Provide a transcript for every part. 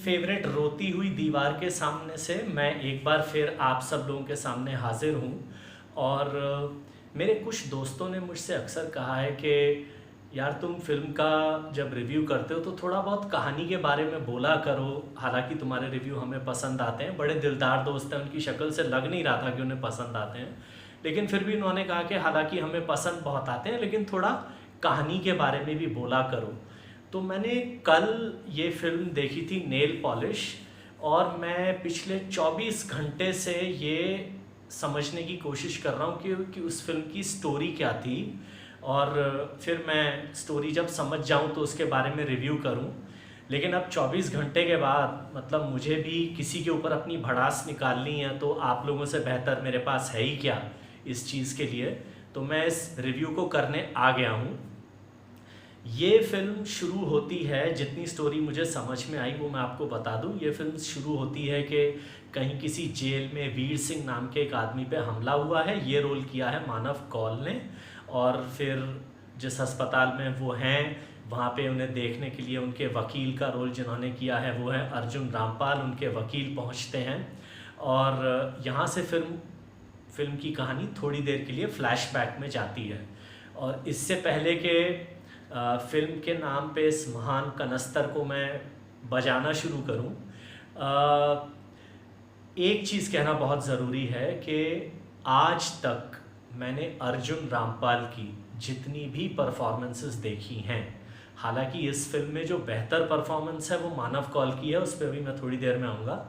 Favourite रोती हुई दीवार के सामने से मैं एक बार फिर आप सब लोगों के सामने हाजिर हूँ। और मेरे कुछ दोस्तों ने मुझसे अक्सर कहा है कि यार तुम फिल्म का जब रिव्यू करते हो तो थोड़ा बहुत कहानी के बारे में बोला करो। हालांकि तुम्हारे रिव्यू हमें पसंद आते हैं, बड़े दिलदार दोस्त हैं, उनकी शक्ल से लग नहीं रहा था कि उन्हें पसंद आते हैं, लेकिन फिर भी उन्होंने कहा कि हालांकि हमें पसंद बहुत आते हैं लेकिन थोड़ा कहानी के बारे में भी बोला करो। तो मैंने कल ये फिल्म देखी थी नेल पॉलिश, और मैं पिछले 24 घंटे से ये समझने की कोशिश कर रहा हूँ कि उस फिल्म की स्टोरी क्या थी, और फिर मैं स्टोरी जब समझ जाऊँ तो उसके बारे में रिव्यू करूँ। लेकिन अब 24 घंटे के बाद मतलब मुझे भी किसी के ऊपर अपनी भड़ास निकालनी है, तो आप लोगों से बेहतर मेरे पास है ही क्या इस चीज़ के लिए। तो मैं इस रिव्यू को करने आ गया हूँ। ये फिल्म शुरू होती है, जितनी स्टोरी मुझे समझ में आई वो मैं आपको बता दूं। ये फिल्म शुरू होती है कि कहीं किसी जेल में वीर सिंह नाम के एक आदमी पे हमला हुआ है। ये रोल किया है मानव कौल ने, और फिर जिस अस्पताल में वो हैं वहाँ पे उन्हें देखने के लिए उनके वकील का रोल जिन्होंने किया है वो है अर्जुन रामपाल, उनके वकील पहुँचते हैं। और यहाँ से फिल्म की कहानी थोड़ी देर के लिए फ्लैशबैक में जाती है। और इससे पहले कि फिल्म के नाम पे इस महान कनस्तर को मैं बजाना शुरू करूं, एक चीज़ कहना बहुत ज़रूरी है कि आज तक मैंने अर्जुन रामपाल की जितनी भी परफॉर्मेंसेस देखी हैं, हालांकि इस फिल्म में जो बेहतर परफॉर्मेंस है वो मानव कौल की है, उस पर भी मैं थोड़ी देर में आऊँगा।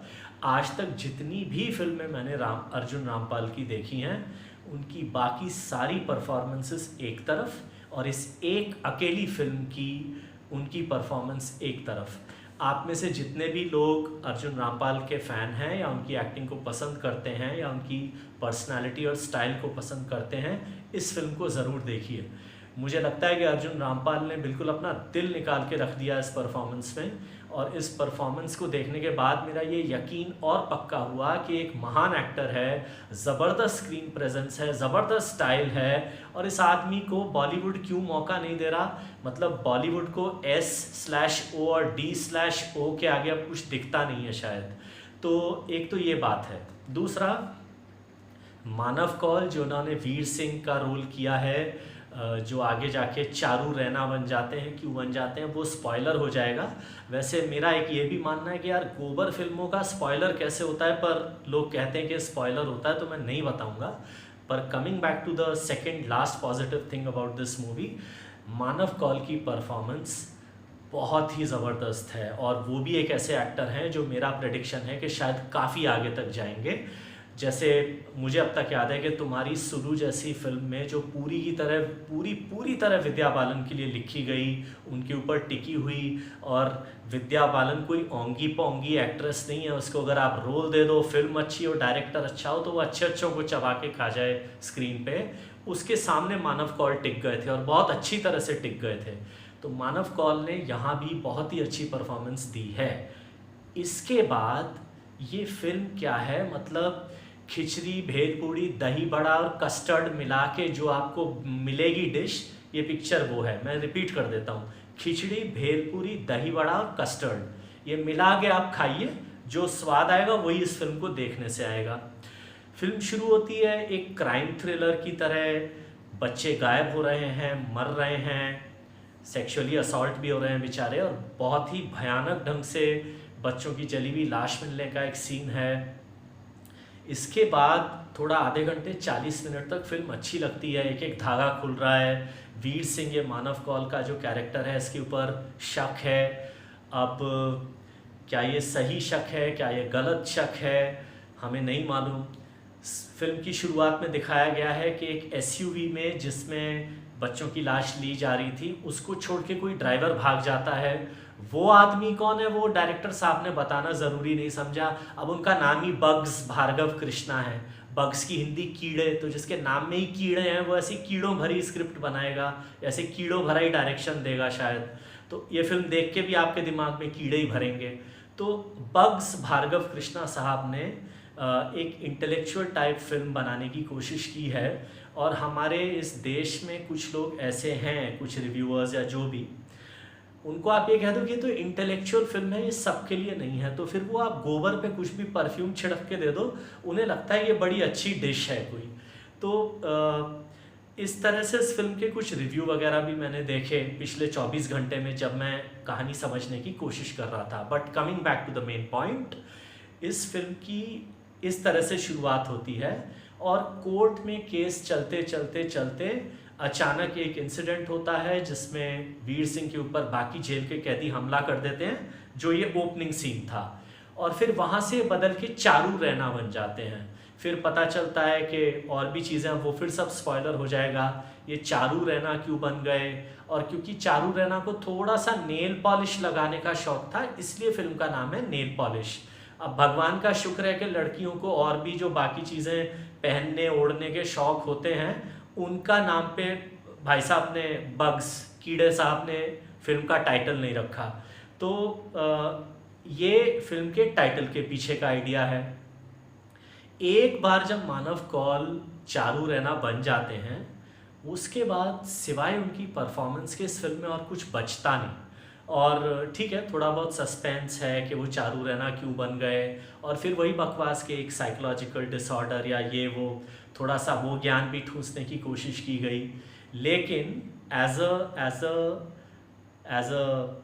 आज तक जितनी भी फिल्में मैंने अर्जुन रामपाल की देखी हैं उनकी बाकी सारी परफॉर्मेंसेस एक तरफ, और इस एक अकेली फिल्म की उनकी परफॉर्मेंस एक तरफ। आप में से जितने भी लोग अर्जुन रामपाल के फ़ैन हैं या उनकी एक्टिंग को पसंद करते हैं या उनकी पर्सनालिटी और स्टाइल को पसंद करते हैं, इस फिल्म को ज़रूर देखिए। मुझे लगता है कि अर्जुन रामपाल ने बिल्कुल अपना दिल निकाल के रख दिया इस परफॉर्मेंस में, और इस परफॉर्मेंस को देखने के बाद मेरा ये यकीन और पक्का हुआ कि एक महान एक्टर है, ज़बरदस्त स्क्रीन प्रेजेंस है, ज़बरदस्त स्टाइल है, और इस आदमी को बॉलीवुड क्यों मौका नहीं दे रहा। मतलब बॉलीवुड को S/O और D/O के आगे अब कुछ दिखता नहीं है शायद। तो एक तो ये बात है। दूसरा, मानव कौल जो उन्होंने वीर सिंह का रोल किया है, जो आगे जाके चारू रैना बन जाते हैं, क्यों बन जाते हैं वो स्पॉइलर हो जाएगा। वैसे मेरा एक ये भी मानना है कि यार गोबर फिल्मों का स्पॉइलर कैसे होता है, पर लोग कहते हैं कि स्पॉइलर होता है, तो मैं नहीं बताऊंगा। पर coming back to the second last positive thing about this movie, Manav Kaul की परफॉर्मेंस बहुत ही ज़बरदस्त है, और वो भी एक ऐसे एक्टर हैं जो मेरा प्रेडिक्शन है कि शायद काफ़ी आगे तक जाएंगे। जैसे मुझे अब तक याद है कि तुम्हारी सुलू जैसी फिल्म में जो पूरी तरह विद्या बालन के लिए लिखी गई, उनके ऊपर टिकी हुई, और विद्या बालन कोई ओंगी पोंगी एक्ट्रेस नहीं है, उसको अगर आप रोल दे दो, फिल्म अच्छी हो, डायरेक्टर अच्छा हो, तो वो अच्छों को चबा के खा जाए स्क्रीन पे। उसके सामने मानव कौल टिक गए थे, और बहुत अच्छी तरह से टिक गए थे। तो मानव कौल ने यहाँ भी बहुत ही अच्छी परफॉर्मेंस दी है। इसके बाद ये फिल्म क्या है, मतलब खिचड़ी, भेलपूरी, दही बड़ा और कस्टर्ड मिला के जो आपको मिलेगी डिश, ये पिक्चर वो है। मैं रिपीट कर देता हूँ, खिचड़ी, भेलपूरी, दही बड़ा और कस्टर्ड, ये मिला के आप खाइए, जो स्वाद आएगा वही इस फिल्म को देखने से आएगा। फिल्म शुरू होती है एक क्राइम थ्रिलर की तरह, बच्चे गायब हो रहे हैं, मर रहे हैं, सेक्सुअली असॉल्ट भी हो रहे हैं बेचारे, और बहुत ही भयानक ढंग से बच्चों की जली हुई लाश मिलने का एक सीन है। इसके बाद थोड़ा आधे घंटे 40 मिनट तक फिल्म अच्छी लगती है, एक एक धागा खुल रहा है। वीर सिंह, ये मानव कौल का जो कैरेक्टर है, इसके ऊपर शक है। अब क्या ये सही शक है, क्या ये गलत शक है, हमें नहीं मालूम। फिल्म की शुरुआत में दिखाया गया है कि एक SUV में जिसमें बच्चों की लाश ली जा रही थी, उसको छोड़ के कोई ड्राइवर भाग जाता है। वो आदमी कौन है वो डायरेक्टर साहब ने बताना ज़रूरी नहीं समझा। अब उनका नाम ही बग्स भार्गव कृष्णा है। बग्स की हिंदी कीड़े, तो जिसके नाम में ही कीड़े हैं वो ऐसी कीड़ों भरी स्क्रिप्ट बनाएगा, ऐसे कीड़ों भरा ही डायरेक्शन देगा शायद। तो ये फिल्म देख के भी आपके दिमाग में कीड़े ही भरेंगे। तो बग्स भार्गव कृष्णा साहब ने एक इंटेलेक्चुअल टाइप फिल्म बनाने की कोशिश की है, और हमारे इस देश में कुछ लोग ऐसे हैं, कुछ रिव्यूअर्स या जो भी, उनको आप ये कह दो कि ये तो इंटेलेक्चुअल फिल्म है, ये सबके लिए नहीं है, तो फिर वो आप गोबर पे कुछ भी परफ्यूम छिड़क के दे दो, उन्हें लगता है ये बड़ी अच्छी डिश है कोई। तो इस तरह से इस फिल्म के कुछ रिव्यू वगैरह भी मैंने देखे पिछले 24 घंटे में जब मैं कहानी समझने की कोशिश कर रहा था। But coming back to the main point, इस फिल्म की इस तरह से शुरुआत होती है और कोर्ट में केस चलते चलते चलते अचानक एक इंसिडेंट होता है जिसमें वीर सिंह के ऊपर बाकी जेल के कैदी हमला कर देते हैं, जो ये ओपनिंग सीन था, और फिर वहाँ से बदल के चारू रैना बन जाते हैं। फिर पता चलता है कि और भी चीज़ें, वो फिर सब स्पॉइलर हो जाएगा, ये चारू रैना क्यों बन गए, और क्योंकि चारू रैना को थोड़ा सा नेल पॉलिश लगाने का शौक था, इसलिए फिल्म का नाम है नेल पॉलिश। अब भगवान का शुक्र है कि लड़कियों को और भी जो बाकी चीज़ें पहनने ओढ़ने के शौक होते हैं, उनका नाम पे भाई साहब ने, बग्स कीड़े साहब ने फिल्म का टाइटल नहीं रखा। तो ये फिल्म के टाइटल के पीछे का आइडिया है। एक बार जब मानव कौल चारू रैना बन जाते हैं, उसके बाद सिवाय उनकी परफॉर्मेंस के इस फिल्म में और कुछ बचता नहीं। और ठीक है, थोड़ा बहुत सस्पेंस है कि वो चारू रैना क्यों बन गए, और फिर वही बकवास के एक साइकोलॉजिकल डिसऑर्डर या ये वो, थोड़ा सा वो ज्ञान भी ठूंसने की कोशिश की गई। लेकिन as a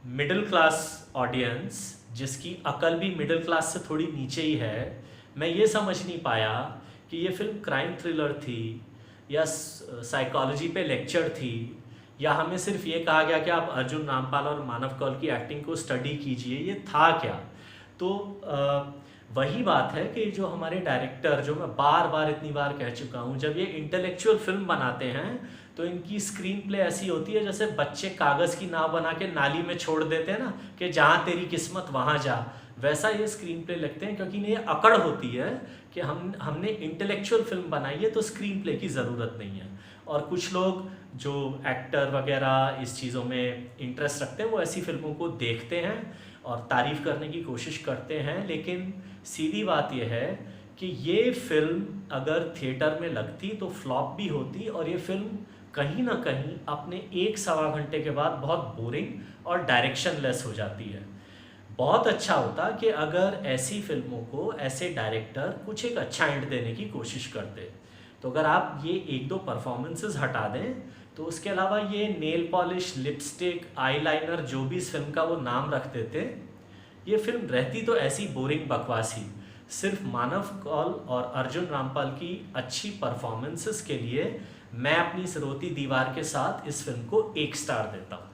middle class audience, जिसकी अकल भी मिडिल क्लास से थोड़ी नीचे ही है, मैं ये समझ नहीं पाया कि ये फिल्म क्राइम थ्रिलर थी या साइकोलॉजी पे लेक्चर थी, या हमें सिर्फ ये कहा गया कि आप अर्जुन रामपाल और मानव कौल की एक्टिंग को स्टडी कीजिए, ये था क्या। तो वही बात है कि जो हमारे डायरेक्टर, जो मैं बार बार इतनी बार कह चुका हूँ, जब ये इंटेलेक्चुअल फिल्म बनाते हैं तो इनकी स्क्रीन प्ले ऐसी होती है जैसे बच्चे कागज़ की नाव बना के नाली में छोड़ देते हैं ना, कि जहाँ तेरी किस्मत वहाँ जा, वैसा ये स्क्रीन प्ले लगते हैं। क्योंकि ये अकड़ होती है कि हमने इंटेलेक्चुअल फिल्म बनाई है तो स्क्रीन प्ले की ज़रूरत नहीं है। और कुछ लोग जो एक्टर वगैरह इस चीज़ों में इंटरेस्ट रखते हैं, वो ऐसी फिल्मों को देखते हैं और तारीफ़ करने की कोशिश करते हैं। लेकिन सीधी बात यह है कि ये फिल्म अगर थिएटर में लगती तो फ्लॉप भी होती, और ये फिल्म कहीं ना कहीं अपने 1-1.25 घंटे के बाद बहुत बोरिंग और डायरेक्शन लेस हो जाती है। बहुत अच्छा होता कि अगर ऐसी फिल्मों को ऐसे डायरेक्टर कुछ एक अच्छा एंड देने की कोशिश करते। तो अगर आप ये 1-2 परफॉर्मेंसेस हटा दें, तो उसके अलावा ये नेल पॉलिश, लिपस्टिक, आईलाइनर, जो भी इस फिल्म का वो नाम रखते थे, ये फिल्म रहती तो ऐसी बोरिंग बकवास ही। सिर्फ मानव कौल और अर्जुन रामपाल की अच्छी परफॉर्मेंसेस के लिए मैं अपनी इस रोती दीवार के साथ इस फिल्म को 1 स्टार देता हूँ।